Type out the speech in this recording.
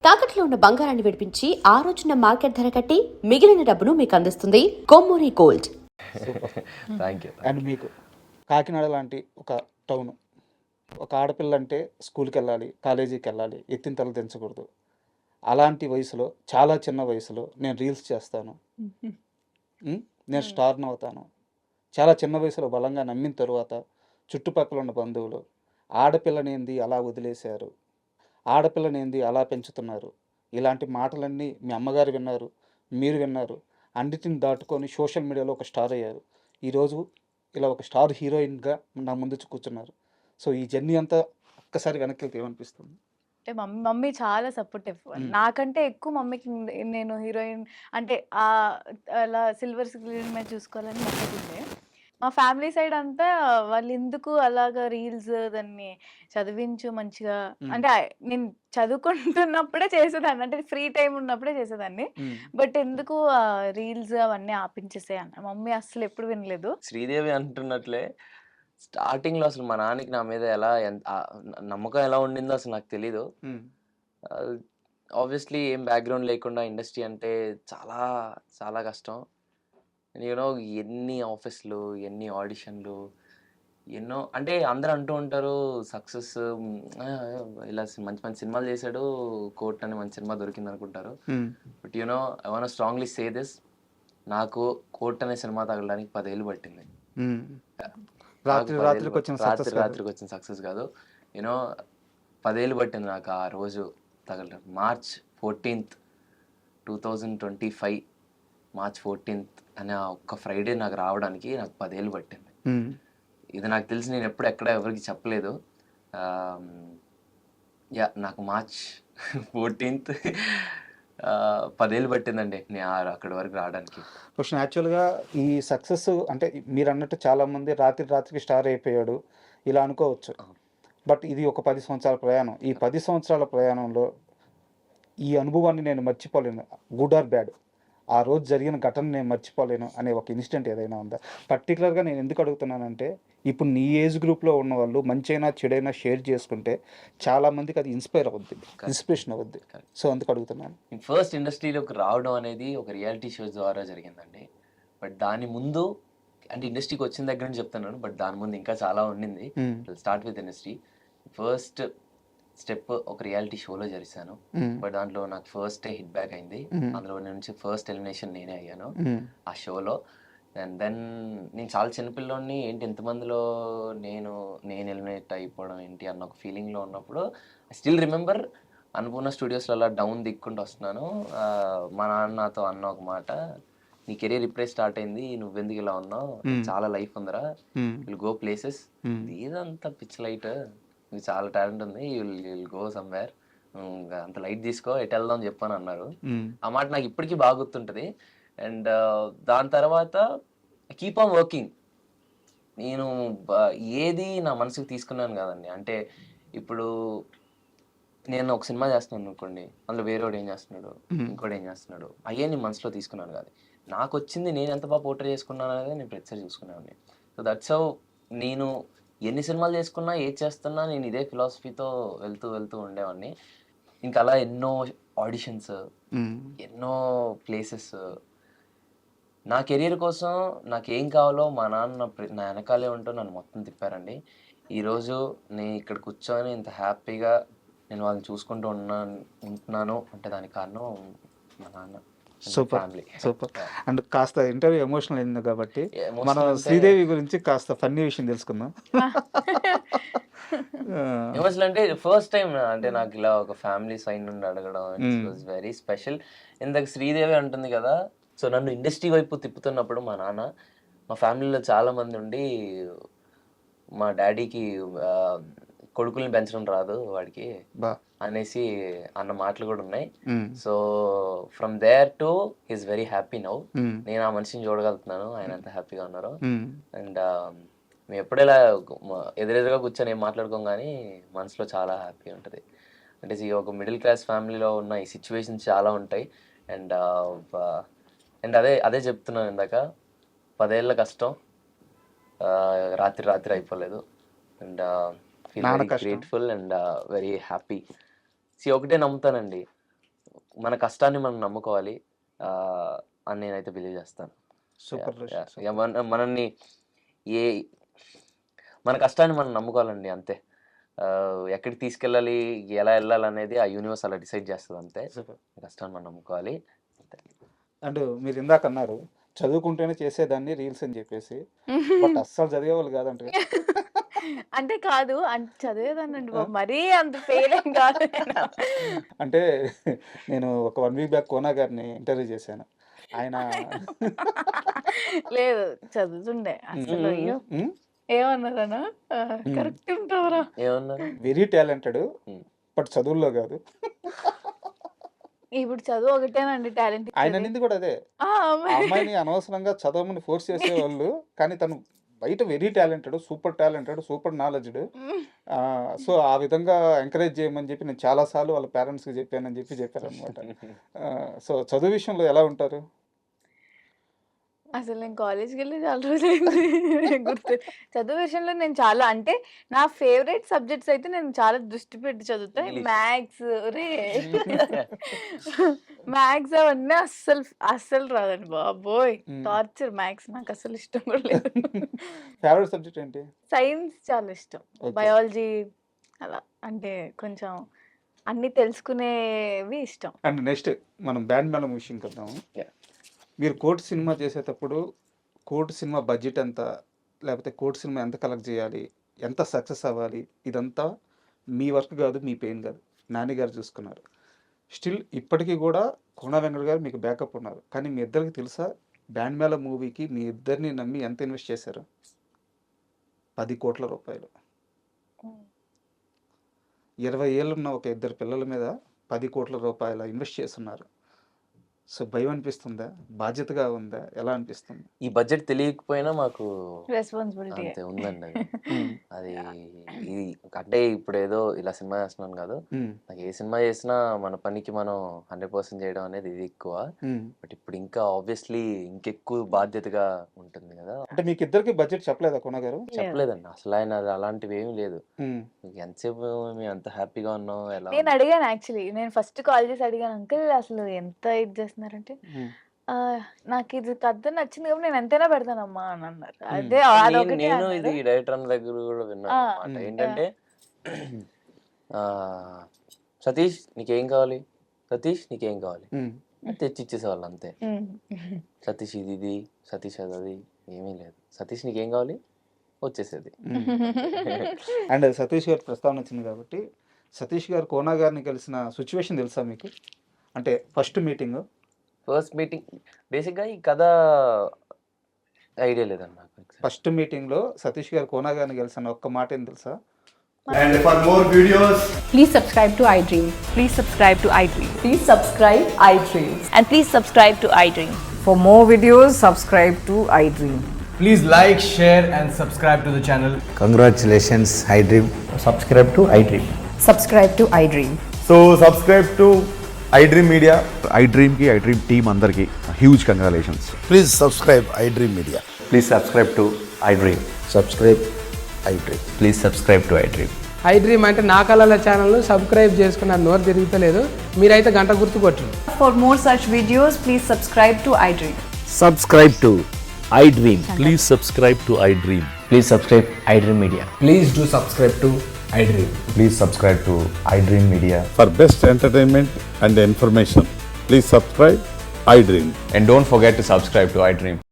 తాకట్లో ఉన్న బంగారాన్ని విడిపించి ఆ రోజున మార్కెట్ ధర కట్టి మిగిలిన డబ్బును మీకు అందిస్తుంది Kommuri gold. Thank you. And మీకు కాకినాడ లాంటి ఒక టౌన్, ఒక ఆడపిల్ల అంటే స్కూల్కి వెళ్ళాలి, కాలేజీకి వెళ్ళాలి, ఎత్తిన తల దించకూడదు. అలాంటి వయసులో, చాలా చిన్న వయసులో నేను రీల్స్ చేస్తాను, నేను స్టార్ని అవుతాను. చాలా చిన్న వయసులో బలంగా నమ్మిన తరువాత చుట్టుపక్కల ఉన్న బంధువులు ఆడపిల్లనేంది అలా వదిలేశారు, ఆడపిల్లనేంది అలా పెంచుతున్నారు, ఇలాంటి మాటలన్నీ మీ అమ్మగారు విన్నారు, మీరు విన్నారు. అన్నిటిని దాటుకొని సోషల్ మీడియాలో ఒక స్టార్ అయ్యారు. ఈరోజు ఇలా ఒక స్టార్ హీరోయిన్గా నా ముందు కూర్చున్నారు. సో ఈ జర్నీ అంతా ఒక్కసారి వెనక్కి వెళ్తే ఏమనిపిస్తుంది? అంటే మమ్మీ చాలా సపోర్టివ్. నాకంటే ఎక్కువ మమ్మీకి నేను హీరోయిన్ అంటే అలా సిల్వర్ స్క్రీన్ మీద చూసుకోవాలని మమ్మీకుండే. మా ఫ్యామిలీ సైడ్ అంతా వాళ్ళు ఎందుకు అలాగా రీల్స్ దాన్ని చదివించు మంచిగా అంటే నేను చదువుకుంటున్నప్పుడే చేసేదాన్ని, అంటే ఫ్రీ టైం ఉన్నప్పుడే చేసేదాన్ని. బట్ ఎందుకు రీల్స్ అవన్నీ ఆపించేసే అన్న మమ్మీ అసలు ఎప్పుడు వినలేదు. శ్రీదేవి అంటున్నట్లే స్టార్టింగ్ లో అసలు మా నాన్నకి నా మీద ఎలా నమ్మకం ఎలా ఉండిందో అసలు నాకు తెలీదు. ఆబ్వియస్లీ ఏం బ్యాక్గ్రౌండ్ లేకుండా ఇండస్ట్రీ అంటే చాలా చాలా కష్టం. యూనో ఎన్ని ఆఫీస్లు, ఎన్ని ఆడిషన్లు, ఎన్నో అంటే అందరూ అంటూ ఉంటారు సక్సెస్ ఇలా మంచి మంచి సినిమాలు చేశాడు, కోర్ట్ అని మంచి సినిమా దొరికింది అనుకుంటారు. But you know I want strongly say this, నాకు కోర్ట్ అనే సినిమా తగలడానికి 10 ఏళ్ళు పట్టింది. రాత్రికి వచ్చిన సక్సెస్ కాదు, యూనో 10 ఏళ్ళు పట్టింది నాకు ఆ రోజు తగలడం. మార్చ్ 14th 2025 మార్చ్ 14th అనే ఒక్క ఫ్రైడే నాకు రావడానికి నాకు 10 ఏళ్ళు పట్టింది. ఇది నాకు తెలిసి నేను ఎప్పుడు ఎక్కడ ఎవరికి చెప్పలేదు. నాకు మార్చ్ 14th 10 ఏళ్ళు పట్టిందండి నేను అక్కడి వరకు రావడానికి. క్వశ్చన్ యాక్చువల్గా ఈ సక్సెస్ అంటే మీరు అన్నట్టు చాలామంది రాత్రికి స్టార్ అయిపోయాడు ఇలా అనుకోవచ్చు. బట్ ఇది ఒక 10 సంవత్సరాల ప్రయాణం. ఈ 10 సంవత్సరాల ప్రయాణంలో ఈ అనుభవాన్ని నేను మర్చిపోలేను, గుడ్ ఆర్ బ్యాడ్. ఆ రోజు జరిగిన ఘటన నేను మర్చిపోలేను అనే ఒక ఇన్సిడెంట్ ఏదైనా ఉందా? పర్టికులర్గా నేను ఎందుకు అడుగుతున్నానంటే ఇప్పుడు నీ ఏజ్ గ్రూప్లో ఉన్న వాళ్ళు మంచైనా చెడైనా షేర్ చేసుకుంటే చాలామందికి అది ఇన్స్పిరేషన్ అవుద్ది. సో అందుకు అడుగుతున్నాను. ఫస్ట్ ఇండస్ట్రీలోకి రావడం అనేది ఒక రియాలిటీ షో ద్వారా జరిగిందండి. బట్ దాని ముందు అంటే ఇండస్ట్రీకి వచ్చిన దగ్గర నుంచి చెప్తున్నాను, బట్ దాని ముందు ఇంకా చాలా ఉండింది. Start with industry. First step ఒక రియాలిటీ షోలో జరిసాను. బట్ దాంట్లో నాకు ఫస్ట్ హిట్ బ్యాక్ అయింది. అందులో నుంచి ఫస్ట్ ఎలిమినేషన్ నేనే అయ్యాను ఆ షోలో. అండ్ దెన్ నేను చాలా చిన్నపిల్లోని ఏంటి ఎంతమందిలో నేను ఎలిమినేట్ అయిపోవడం ఏంటి అన్న ఒక ఫీలింగ్లో ఉన్నప్పుడు ఐ స్టిల్ రిమెంబర్ అన్నపూర్ణ స్టూడియోస్లో అలా డౌన్ దిక్కుంటూ వస్తున్నాను. మా నాన్న నాతో అన్న ఒక మాట, నీ కెరీర్ ఇప్పుడే స్టార్ట్ అయింది, నువ్వెందుకు ఇలా ఉన్నావు, చాలా లైఫ్ ఉందిరా, విల్ గో ప్లేసెస్, ఇదంతా పిచ్ లైట్, నీకు చాలా టాలెంట్ ఉంది, విల్ గో సమ్వేర్, అంత లైట్ తీసుకో, ఎటు వెళ్దాం అని చెప్పని అన్నారు. ఆ మాట నాకు ఇప్పటికీ బాగా గుర్తుంటుంది. అండ్ దాని తర్వాత కీప్ ఆన్ వర్కింగ్. నేను ఏది నా మనసుకు తీసుకున్నాను కాదండి. అంటే ఇప్పుడు నేను ఒక సినిమా చేస్తున్నాను అనుకోండి, అందులో వేరేవాడు ఏం చేస్తున్నాడు, ఇంకోటి ఏం చేస్తున్నాడు, అయ్యే నేను మనసులో తీసుకున్నాను కాదు. నాకు వచ్చింది నేను ఎంత బాగా పోర్ట్రే చేసుకున్నాను అనేది నేను ప్రతిసారి చూసుకునేవాడిని. సో దట్స్ హౌ నేను ఎన్ని సినిమాలు చేసుకున్నా ఏది చేస్తున్నా నేను ఇదే ఫిలాసఫీతో వెళ్తూ ఉండేవాడిని. ఇంకా అలా ఎన్నో ఆడిషన్స్, ఎన్నో ప్లేసెస్. నా కెరీర్ కోసం నాకు ఏం కావాలో మా నాన్న నా వెనకాలే ఉంటూ నన్ను మొత్తం తిప్పారండి. ఈరోజు నేను ఇక్కడ కూర్చొని ఇంత హ్యాపీగా నేను వాళ్ళని చూసుకుంటూ ఉంటున్నాను అంటే దానికి కారణం మా నాన్న. సూపర్. అండ్ కాస్త ఇంటర్వ్యూ ఎమోషనల్ అయింది కాబట్టి మనం శ్రీదేవి గురించి కాస్త ఫన్నీ విషయం తెలుసుకుందాం. ఎమోషనల్ అంటే ఫస్ట్ టైం అంటే నాకు ఇలా ఒక ఫ్యామిలీ సైడ్ నుండి అడగడం వాజ్ వెరీ స్పెషల్. ఇందాక శ్రీదేవి అంటుంది కదా, సో నన్ను ఇండస్ట్రీ వైపు తిప్పుతున్నప్పుడు మా నాన్న, మా ఫ్యామిలీలో చాలా మంది ఉండి మా డాడీకి కొడుకుల్ని పెంచడం రాదు వాడికి అనేసి అన్న మాటలు కూడా ఉన్నాయి. So from there to he's very happy now. నేను ఆ మనిషిని చూడగలుగుతున్నాను, ఆయన ఎంత హ్యాపీగా ఉన్నారు. అండ్ మేము ఎప్పుడైనా ఎదురెదురుగా కూర్చొని ఏం మాట్లాడుకోం కానీ మనసులో చాలా హ్యాపీ ఉంటుంది. అంటే ఒక మిడిల్ క్లాస్ ఫ్యామిలీలో ఉన్న ఈ సిచ్యువేషన్స్ చాలా ఉంటాయి. అండ్ అదే చెప్తున్నాను ఇందాక, 10 ఏళ్ళ కష్టం రాత్రి అయిపోలేదు. And feel very grateful and very happy. ఒకటే నమ్ముతానండి, మన కష్టాన్ని మనం నమ్ముకోవాలి అని నేనైతే బిలీవ్ చేస్తాను. సూపర్ మనల్ని మన కష్టాన్ని మనం నమ్ముకోవాలండి అంతే. ఎక్కడికి తీసుకెళ్ళాలి, ఎలా వెళ్ళాలి అనేది ఆ యూనివర్స్ అలా డిసైడ్ చేస్తుంది అంతే. కష్టాన్ని మనం నమ్ముకోవాలి అంతే. అండ్ మీరు ఇందాక అన్నారు చదువుకుంటేనే చేసేదాన్ని రీల్స్ అని చెప్పేసి, బట్ అస్సలు చదివేవాళ్ళు కాదంట. అంటే కాదు, అంటే చదివేదానండి బాబు, మరీ అంత ఫెయిల్ ఏం కాదు నేను. అంటే నేను ఒక 1 వీక్ బ్యాక్ కోనా గారిని ఇంటర్వ్యూ చేశాను. ఆయన లేదు చదువుతుండే అసలు. అయ్యో ఏమన్నారనా, కరెక్ట్ ఉంటావరా. ఏమన్నారు? వెరీ టాలెంటెడ్, బట్ చదువుల్లో కాదు. ఇప్పుడు చదువు ఒకటేనండి టాలెంట్. ఆయన అనేది కూడా అదే, ఆ అమ్మాయిని అనవసరంగా చదవమని ఫోర్స్ చేసేవాళ్ళు, కానీ తను బయట very talented, super talented, super knowledged. So ఆ విధంగా ఎంకరేజ్ చేయమని చెప్పి నేను చాలాసార్లు వాళ్ళ పేరెంట్స్కి చెప్పానని చెప్పారనమాట. సో చదువు విషయంలో ఎలా ఉంటారు? అసలు నేను కాలేజ్కి వెళ్ళి చాలా రోజులైంది గుర్తు. చదువు విషయంలో నేను చాలా, అంటే నా ఫేవరెట్ సబ్జెక్ట్స్ అయితే నేను చాలా దృష్టి పెట్టి చదువుతా. మ్యాథ్స్ మ్యాథ్స్ అవన్నీ అస్సలు రాదండి బాబోయ్, టార్చర్. మ్యాథ్స్ నాకు అసలు ఇష్టం కూడా లేదు. ఫేవరెట్ సబ్జెక్ట్ ఏంటి? సైన్స్ చాలా ఇష్టం, బయాలజీ అలా, అంటే కొంచెం అన్ని తెలుసుకునేవి ఇష్టం. అండ్ నెక్స్ట్ మనం బ్యాండ్ మేళం విషయం కద్దాము. మీరు కోర్టు సినిమా చేసేటప్పుడు కోర్టు సినిమా బడ్జెట్ ఎంత, లేకపోతే కోర్టు సినిమా ఎంత కలెక్ట్ చేయాలి, ఎంత సక్సెస్ అవ్వాలి, ఇదంతా మీ వర్క్ కాదు, మీ పెయిన్ కాదు, నాని గారు చూసుకున్నారు. స్టిల్ ఇప్పటికీ కూడా కోన వెంకట గారు మీకు బ్యాకప్ ఉన్నారు. కానీ మీ ఇద్దరికి తెలుసా, బ్యాండ్ మేళ మూవీకి మీ ఇద్దరిని నమ్మి ఎంత ఇన్వెస్ట్ చేశారు? 10 కోట్ల రూపాయలు. 20 ఏళ్ళున్న ఒక ఇద్దరు పిల్లల మీద 10 కోట్ల రూపాయల ఇన్వెస్ట్ చేస్తున్నారు. సో భయం అనిపిస్తుందా, బాధ్యతగా ఉందా, ఎలా అనిపిస్తుంది? ఈ బడ్జెట్ తెలియకపోయినా మాకు రెస్పాన్సిబిలిటీ అంతే ఉందండి అది. ఇది అంటే ఇప్పుడు ఏదో ఇలా సినిమా చేస్తున్నాను కాదు, నాకు ఏ సినిమా చేసినా మన పనికి మనం 100% చేయడం అనేది ఇది ఎక్కువ. బట్ ఇప్పుడు ఇంకా ఆబ్వియస్లీ ఇంకెక్కువ బాధ్యతగా ఉంటుంది కదా. అంటే మీకు ఇద్దరికి బడ్జెట్ చెప్పలేదా కోన గారు? చెప్పలేదండి అసలు, ఆయన అలాంటివి ఏమీ లేదు. ఎంతసేపు మేము అంత హ్యాపీగా ఉన్నాం. ఎలా నేను అడిగాను యాక్చువల్లీ, నేను ఫస్ట్ కాల్ చేసి అడిగాను, అంకుల్ అసలు ఎంత ఇది చేస్తున్నారంటే, నాకు ఇది కథ నచ్చింది కాబట్టి నేను ఎంతైనా పెడతానమ్మా అని అన్నారు. అదే నేను ఇది డైరెక్టర్ అన్న దగ్గర కూడా విన్నాను అన్నమాట. ఏంటంటే సతీష్ నీకేం కావాలి, సతీష్ నీకేం కావాలి తెచ్చి ఇచ్చేసేవాళ్ళు అంతే. సతీష్ ఇది, సతీష్ అది ఏమీ లేదు. సతీష్ నీకేం కావాలి వచ్చేసేది. అండ్ సతీష్ గారి ప్రస్తావన వచ్చింది కాబట్టి, సతీష్ గారు కోన గారిని కలిసిన సిచ్యువేషన్ తెలుసా మీకు? అంటే ఫస్ట్ మీటింగ్ బేసిక్గా ఈ కథ ఐడియా లేదండి నాకు. ఫస్ట్ మీటింగ్లో సతీష్ గారు కోన గారిని కలిసిన ఒక్క మాట ఏం తెలుసా? And for more videos, please subscribe to iDream. Please subscribe to iDream. Please subscribe iDream. And please subscribe to iDream. For more videos, subscribe to iDream. please like, share and subscribe to the channel. Congratulations, iDream. Subscribe to iDream. Subscribe to iDream. So subscribe to iDream Media. iDream ki iDream team andarki huge congratulations. Please subscribe iDream Media. Please subscribe to iDream. Subscribe iDream. Please subscribe to iDream. iDream అంటే నా కళల channel subscribe చేసుకున్న నోరు తిరుగుతలేదు, మీరైతే గంట గుర్తు కొట్టండి. For more such videos, please subscribe to iDream. Subscribe to iDream. Please subscribe to iDream. Please subscribe iDream Media. Please do subscribe to iDream. Please subscribe to iDream Media. For best entertainment and information, please subscribe iDream. And don't forget to subscribe to iDream.